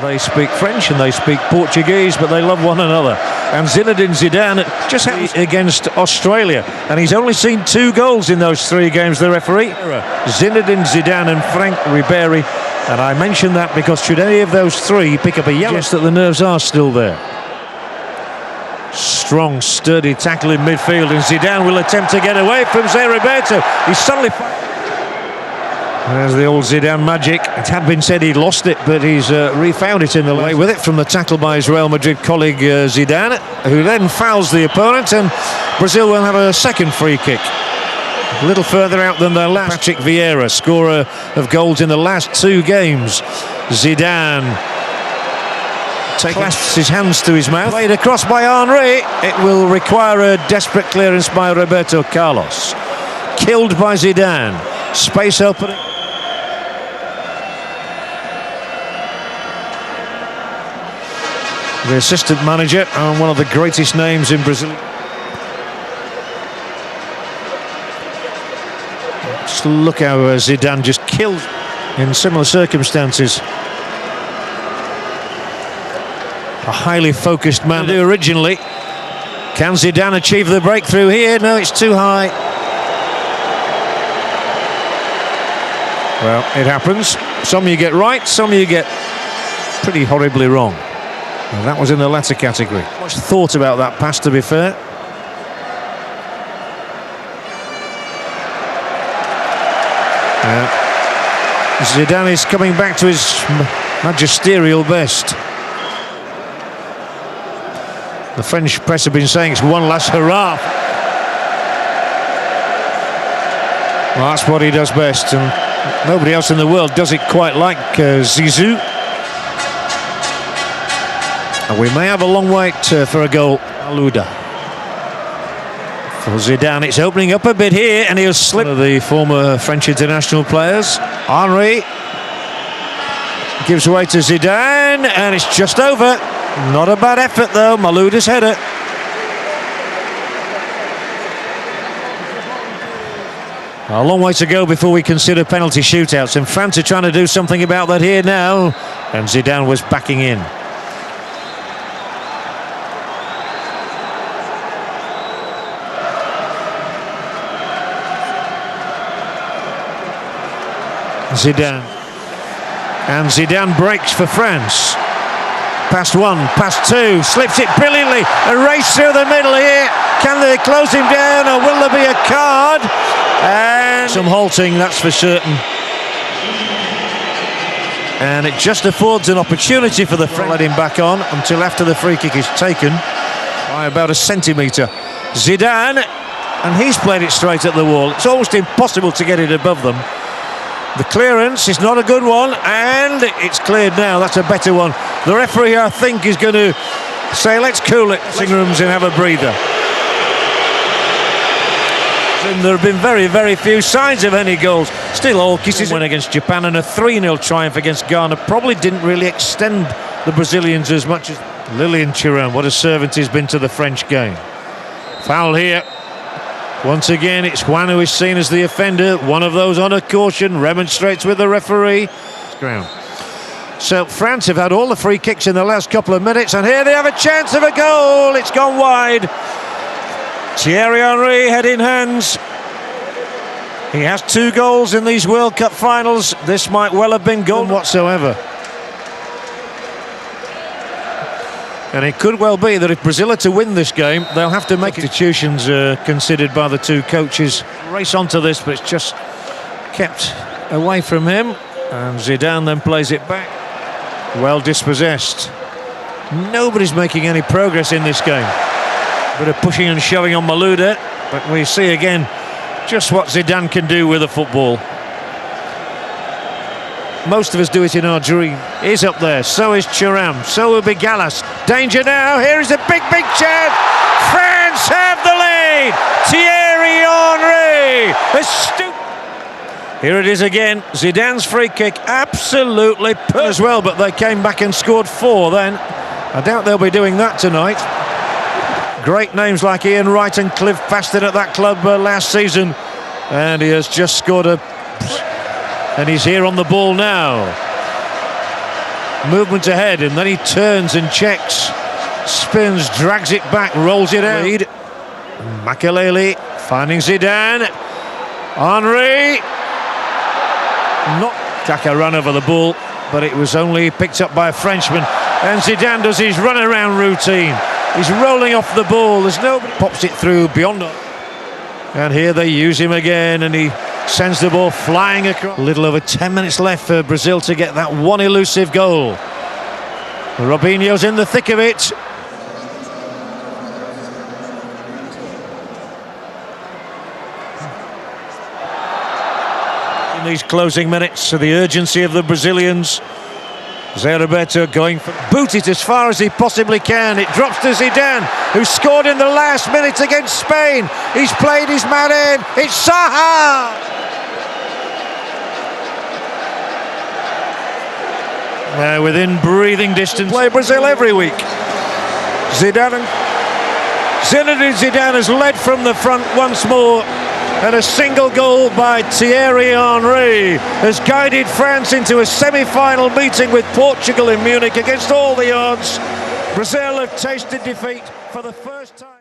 They speak French and they speak Portuguese, but they love one another. And Zinedine Zidane just had against Australia, and he's only seen 2 goals in those 3 games. The referee, Zinedine Zidane and Franck Ribéry, and I mention that because should any of those 3 pick up a yellow, that the nerves are still there. Strong, sturdy tackle in midfield, and Zidane will attempt to get away from Zé Roberto. He's suddenly... There's the old Zidane magic. It had been said he'd lost it, but he's refound it in the way with it from the tackle by his Real Madrid colleague Zidane, who then fouls the opponent, and Brazil will have a second free kick. A little further out than their last. Patrick Vieira, scorer of goals in the last 2 games. Zidane clasps his hands to his mouth. Played across by Henry. It will require a desperate clearance by Roberto Carlos. Killed by Zidane. Space opening. The assistant manager and one of the greatest names in Brazil. Just look how Zidane just killed in similar circumstances. A highly focused man originally. Can Zidane achieve the breakthrough here? No, it's too high. Well, it happens. Some you get right, some you get pretty horribly wrong. And that was in the latter category. Much thought about that pass, to be fair. Zidane is coming back to his magisterial best. The French press have been saying it's one last hurrah. Well, that's what he does best, and nobody else in the world does it quite like Zizou. And we may have a long wait for a goal. Aluda. For Zidane, it's opening up a bit here, and he'll slip. The former French international players. Henry gives way to Zidane, and it's just over. Not a bad effort, though. Malouda's header. A long way to go before we consider penalty shootouts, and France are trying to do something about that here now, and Zidane was backing in. Zidane, and Zidane breaks for France. Past 1, past 2, slips it brilliantly, a race through the middle here. Can they close him down, or will there be a card? And some halting, that's for certain. And it just affords an opportunity for the French. Let him back on until after the free kick is taken by about a centimetre. Zidane, and he's played it straight at the wall. It's almost impossible to get it above them. The clearance is not a good one, and it's cleared now. That's a better one. The referee, I think, is going to say, let's cool it, dressing rooms, and have a breather. And there have been very, very few signs of any goals. Still all kisses. Win against Japan, and a 3-0 triumph against Ghana probably didn't really extend the Brazilians as much as Lilian Thuram. What a servant he's been to the French game. Foul here. Once again, it's Juan who is seen as the offender. One of those on a caution, remonstrates with the referee. Ground. So France have had all the free kicks in the last couple of minutes, and here they have a chance of a goal. It's gone wide. Thierry Henry, head in hands. He has 2 goals in these World Cup finals. This might well have been goal whatsoever. And it could well be that if Brazil are to win this game, they'll have to make substitutions considered by the 2 coaches. Race onto this, but it's just kept away from him. And Zidane then plays it back. Well dispossessed. Nobody's making any progress in this game. Bit of pushing and shoving on Malouda, but we see again just what Zidane can do with a football. Most of us do it in our dream. He's up there, so is Thuram, so will be Gallas. Danger now, here is a big, big chance. France have the lead. Thierry Henry. Here it is again, Zidane's free kick, absolutely as well, but they came back and scored 4 then. I doubt they'll be doing that tonight. Great names like Ian Wright and Cliff Faston at that club last season, and he has just scored and he's here on the ball now. movement ahead, and then he turns and checks, spins, drags it back, rolls it out. Makelele finding Zidane. Henry. Not Kaka ran over the ball, but it was only picked up by a Frenchman. And Zidane does his run-around routine. He's rolling off the ball. There's nobody. Pops it through beyond. And here they use him again, and he sends the ball flying across. A little over 10 minutes left for Brazil to get that one elusive goal. Robinho's in the thick of it. In these closing minutes, to the urgency of the Brazilians. Zé Roberto going for boot it as far as he possibly can. It drops to Zidane, who scored in the last minute against Spain. He's played his man in. It's Saha! Within breathing distance. Play Brazil every week. Zinedine Zidane has led from the front once more. And a single goal by Thierry Henry has guided France into a semi-final meeting with Portugal in Munich against all the odds. Brazil have tasted defeat for the first time.